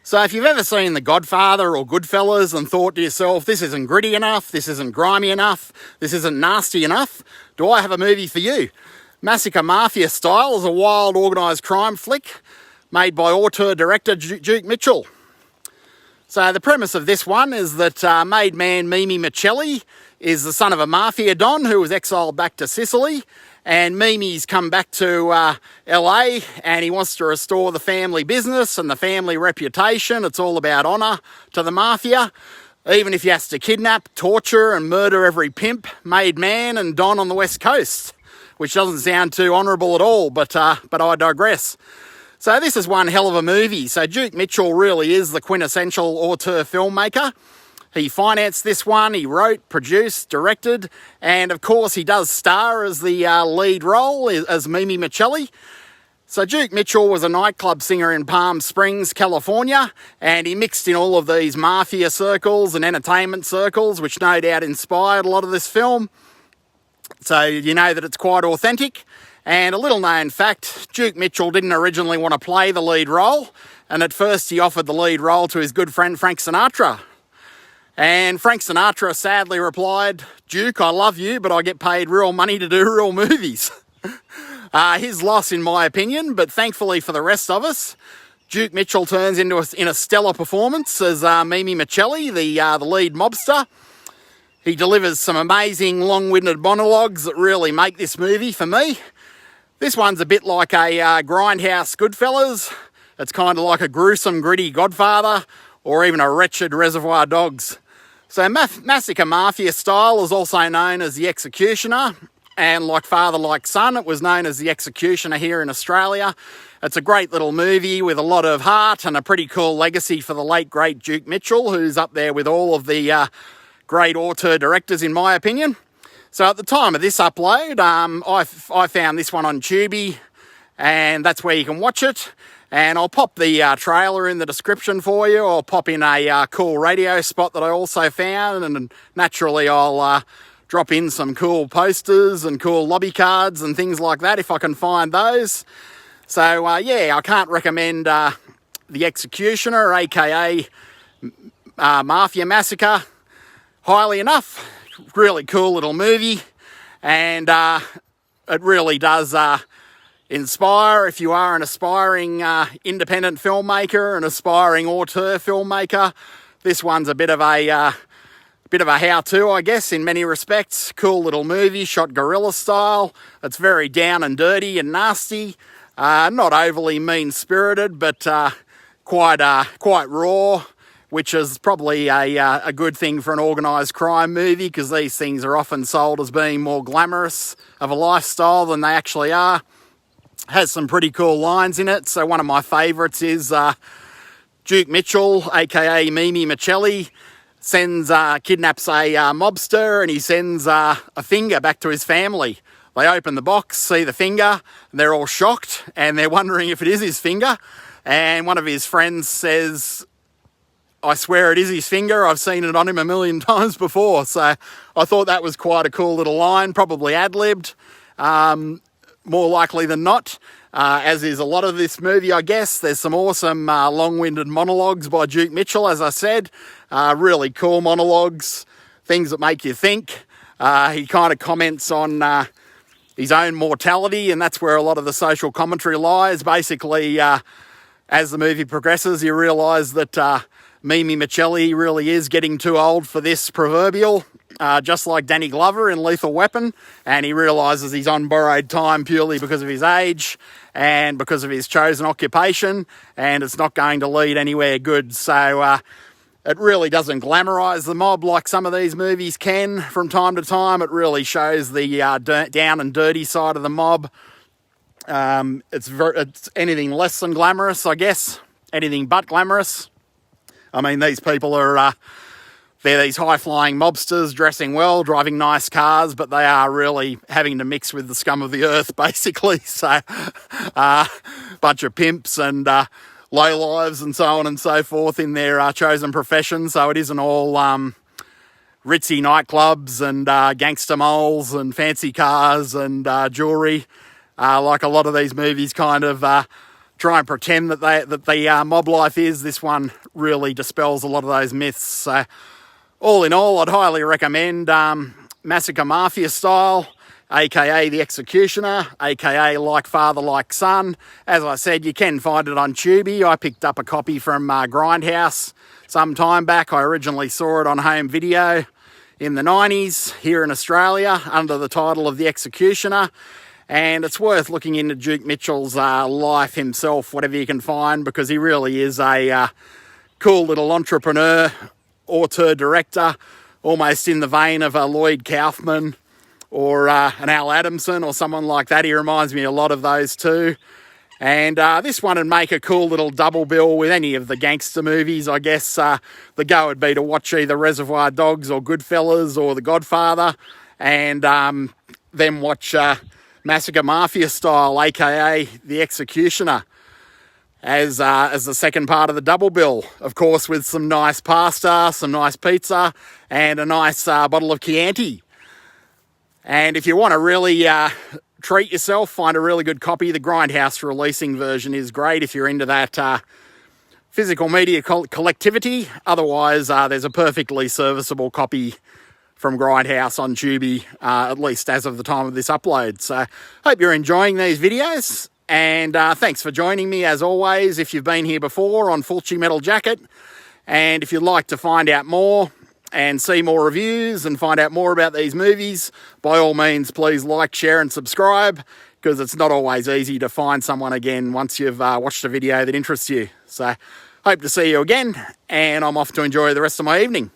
So if you've ever seen The Godfather or Goodfellas and thought to yourself, this isn't gritty enough, this isn't grimy enough, this isn't nasty enough, do I have a movie for you? Massacre Mafia Style is a wild organised crime flick made by auteur director Duke Mitchell. So the premise of this one is that made man Mimi Michelli is the son of a mafia don who was exiled back to Sicily, and Mimi's come back to LA and he wants to restore the family business and the family reputation. It's all about honour to the mafia, even if he has to kidnap, torture and murder every pimp, made man and don on the West Coast, which doesn't sound too honourable at all, but I digress. So this is one hell of a movie. So Duke Mitchell really is the quintessential auteur filmmaker. He financed this one, he wrote, produced, directed, and of course he does star as the lead role as Mimi Michelli. So Duke Mitchell was a nightclub singer in Palm Springs, California, and he mixed in all of these mafia circles and entertainment circles, which no doubt inspired a lot of this film. So you know that it's quite authentic. And a little known fact, Duke Mitchell didn't originally want to play the lead role, and at first he offered the lead role to his good friend Frank Sinatra. And Frank Sinatra sadly replied, "Duke, I love you, but I get paid real money to do real movies." His loss in my opinion, but thankfully for the rest of us, Duke Mitchell turns in a stellar performance as Mimi Michelli, the lead mobster. He delivers some amazing long-winded monologues that really make this movie for me. This one's a bit like a Grindhouse Goodfellas. It's kind of like a gruesome, gritty Godfather, or even a wretched Reservoir Dogs. So Massacre Mafia Style is also known as The Executioner, and like Father Like Son, it was known as The Executioner here in Australia. It's a great little movie with a lot of heart and a pretty cool legacy for the late, great Duke Mitchell, who's up there with all of the great auteur directors in my opinion. So at the time of this upload, I found this one on Tubi, and that's where you can watch it. And I'll pop the trailer in the description for you. I'll pop in a cool radio spot that I also found, and naturally I'll drop in some cool posters and cool lobby cards and things like that if I can find those. So yeah, I can't recommend The Executioner, aka Mafia Massacre, highly enough. Really cool little movie, and it really does inspire if you are an aspiring independent filmmaker, an aspiring auteur filmmaker. This one's a bit of a how-to, I guess, in many respects. Cool little movie, shot guerrilla style. It's very down and dirty and nasty. Not overly mean-spirited, but quite raw, which is probably a good thing for an organised crime movie, because these things are often sold as being more glamorous of a lifestyle than they actually are. Has some pretty cool lines in it. So one of my favourites is Duke Mitchell, aka Mimi Michelli, kidnaps a mobster, and he sends a finger back to his family. They open the box, see the finger, and they're all shocked, and they're wondering if it is his finger. And one of his friends says, "I swear it is his finger. I've seen it on him a million times before." So I thought that was quite a cool little line, probably ad-libbed. More likely than not, as is a lot of this movie, I guess. There's some awesome long-winded monologues by Duke Mitchell, as I said. Really cool monologues, things that make you think. He kind of comments on his own mortality, and that's where a lot of the social commentary lies. Basically, as the movie progresses, you realise that Mimi Michelli really is getting too old for this proverbial. Just like Danny Glover in Lethal Weapon, and he realises he's on borrowed time purely because of his age and because of his chosen occupation, and it's not going to lead anywhere good. So it really doesn't glamorise the mob like some of these movies can from time to time. It really shows the down and dirty side of the mob. It's anything less than glamorous, I guess. Anything but glamorous. I mean, these people are... They're these high-flying mobsters, dressing well, driving nice cars, but they are really having to mix with the scum of the earth, basically. So, bunch of pimps and lowlives and so on and so forth in their chosen profession. So it isn't all ritzy nightclubs and gangster moles and fancy cars and jewellery, like a lot of these movies kind of try and pretend that the mob life is. This one really dispels a lot of those myths. So all in all, I'd highly recommend Massacre Mafia Style, aka The Executioner, aka Like Father, Like Son. As I said, you can find it on Tubi. I picked up a copy from Grindhouse some time back. I originally saw it on home video in the 90s here in Australia under the title of The Executioner. And it's worth looking into Duke Mitchell's life himself, whatever you can find, because he really is a cool little entrepreneur, auteur, director, almost in the vein of a Lloyd Kaufman or an Al Adamson or someone like that. He reminds me a lot of those too. And this one would make a cool little double bill with any of the gangster movies. I guess the go would be to watch either Reservoir Dogs or Goodfellas or The Godfather, and then watch Massacre Mafia Style, aka The Executioner, as the second part of the double bill. Of course, with some nice pasta, some nice pizza, and a nice bottle of Chianti. And if you want to really treat yourself, find a really good copy. The Grindhouse releasing version is great if you're into that physical media collectivity. Otherwise, there's a perfectly serviceable copy from Grindhouse on Tubi, at least as of the time of this upload. So hope you're enjoying these videos, and thanks for joining me as always if you've been here before on Fulci Metal Jacket. And if you'd like to find out more and see more reviews and find out more about these movies, by all means please like, share and subscribe, because it's not always easy to find someone again once you've watched a video that interests you. So hope to see you again, and I'm off to enjoy the rest of my evening.